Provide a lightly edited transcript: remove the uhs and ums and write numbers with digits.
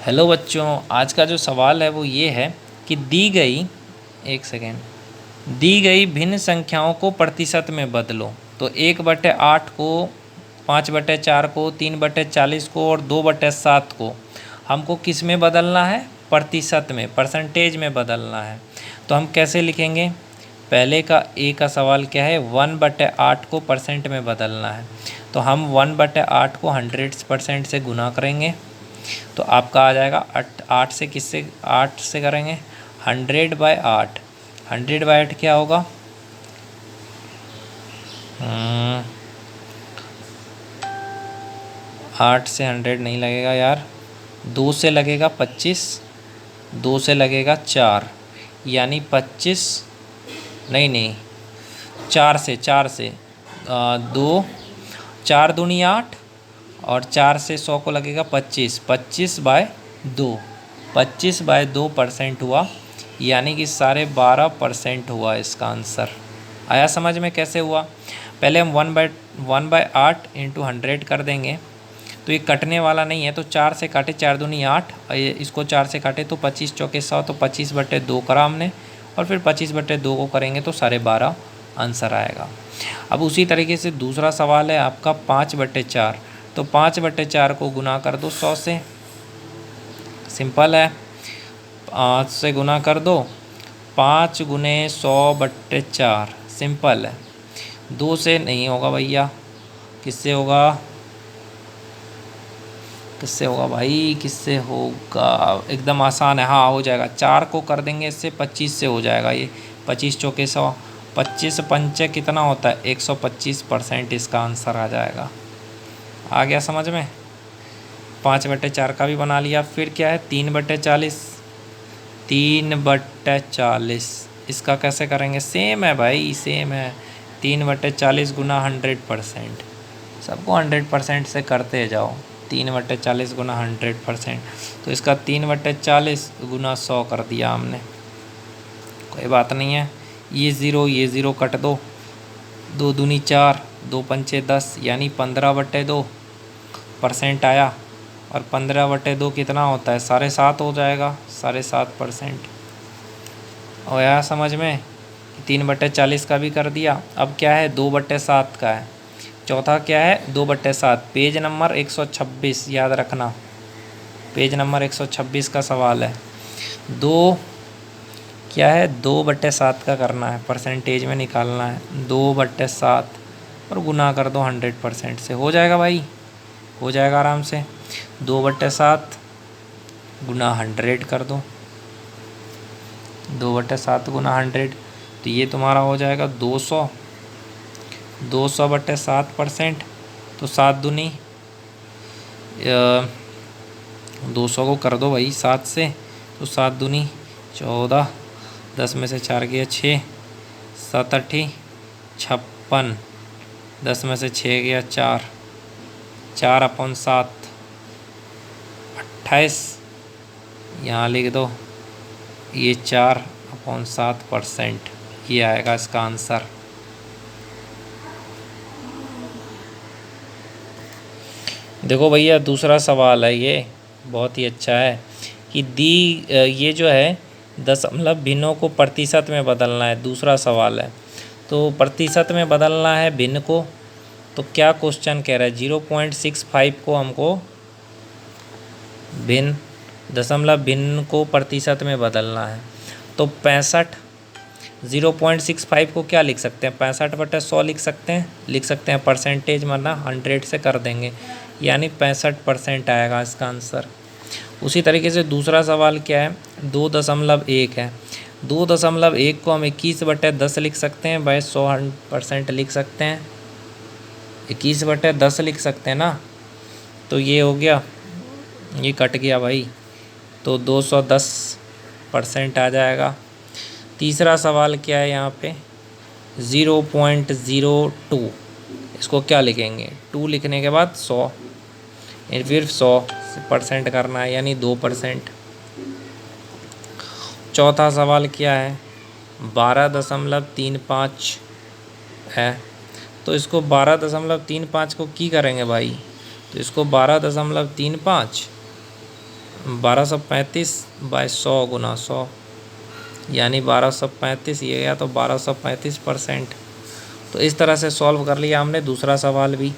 Hello बच्चों, आज का जो सवाल है वो ये है कि एक सेकेंड दी गई भिन्न संख्याओं को प्रतिशत में बदलो। तो 1/8 को, 5/4 को, 3/40 को और 2/7 को हमको किस में बदलना है? प्रतिशत में, परसेंटेज में बदलना है। तो हम कैसे लिखेंगे? पहले का ए का सवाल क्या है? 1/8 को परसेंट में बदलना है। तो हम 1/8 को 100% से गुना करेंगे तो आपका आ जाएगा 8 से, किससे 8 से करेंगे? 100/8। 100/8 क्या होगा? 8 से 100 नहीं लगेगा यार, 2 से लगेगा 25, 2 से लगेगा 4, यानी 25, नहीं 4 से 2, 4 दूनी 8 और 4 से 100 को लगेगा 25, 25/2, 25/2% हुआ, यानी कि 12.5% हुआ इसका आंसर। आया समझ में कैसे हुआ? पहले हम 1/8 इंटू 100 कर देंगे तो ये कटने वाला नहीं है, तो 4 से काटे, 4 दूनी 8, इसको 4 से काटे तो 25 चौके 100, तो 25/2 करा हमने, और फिर 25/2 को करेंगे तो 12.5 आंसर आएगा। अब उसी तरीके से दूसरा सवाल है आपका 5/4। तो 5/4 को गुना कर दो 100 से, सिंपल है, 5 से गुना कर दो, 5 गुने 100/4, सिंपल है। 2 से नहीं होगा भैया, किससे होगा? किससे होगा भाई, किससे होगा? एकदम आसान है, हाँ हो जाएगा। 4 को कर देंगे इससे, 25 से हो जाएगा ये, 25 चौके 100, 25 पंचे कितना होता है? 125% इसका आंसर आ जाएगा। आ गया समझ में? 5/4 का भी बना लिया। फिर क्या है? 3/40, 3/40 इसका कैसे करेंगे? सेम है भाई, सेम है, 3/40 गुना 100%, सबको 100% से करते जाओ। 3/40 गुना 100%, तो इसका 3/40 गुना 100 कर दिया हमने, कोई बात नहीं है। ये ज़ीरो कट दो, 2 दूनी 4, 2 पंचे 10, यानी 15/2% आया, और 15/2 कितना होता है? 7.5 हो जाएगा, 7.5%। और यार समझ में, 3/40 का भी कर दिया। अब क्या है? 2/7 का है। चौथा क्या है? 2/7, पेज नंबर 126 याद रखना, पेज नंबर 126 का सवाल है। दो क्या है? 2/7 का करना है, परसेंटेज में निकालना है। 2/7 और गुना कर दो 100% से, हो जाएगा भाई, हो जाएगा आराम से। 2/7 गुना 100 कर दो, 2/7 गुना 100, तो ये तुम्हारा हो जाएगा 200, 200/7%, तो 7 दूनी 200 को कर दो भाई 7 से, तो 7 दूनी 14, 10 में से 4 गया 6, 7 8 56, 10 में से 6 गया 4, 4/7 28, यहाँ लिख दो, ये 4/7%, ये आएगा इसका आंसर। देखो भैया, दूसरा सवाल है, ये बहुत ही अच्छा है कि ये जो है दशमलव भिन्नों को प्रतिशत में बदलना है, दूसरा सवाल है। तो प्रतिशत में बदलना है भिन्न को, तो क्या क्वेश्चन कह रहा है? 0.65 को हमको दशमलव भिन्न को प्रतिशत में बदलना है। तो 0.65 को क्या लिख सकते हैं? 65/100 लिख सकते हैं, परसेंटेज माना 100 से कर देंगे, यानी 65% आएगा इसका आंसर। उसी तरीके से दूसरा सवाल क्या है? 2.1 है। 2.1 को हम 21/10 लिख सकते हैं भाई, 100% लिख सकते हैं, 21/10 लिख सकते हैं ना। तो ये हो गया, ये कट गया भाई, तो 210% आ जाएगा। तीसरा सवाल क्या है यहाँ पे? 0.02, इसको क्या लिखेंगे? 2 लिखने के बाद 100, फिर 100% करना है, यानी 2%। चौथा सवाल क्या है? 12.35 है, तो इसको 12.35 को की करेंगे भाई, तो इसको 12.35 1235 बाय 100 गुना 100 यानी 1235, ये गया तो 1235%। तो इस तरह से सॉल्व कर लिया हमने दूसरा सवाल भी।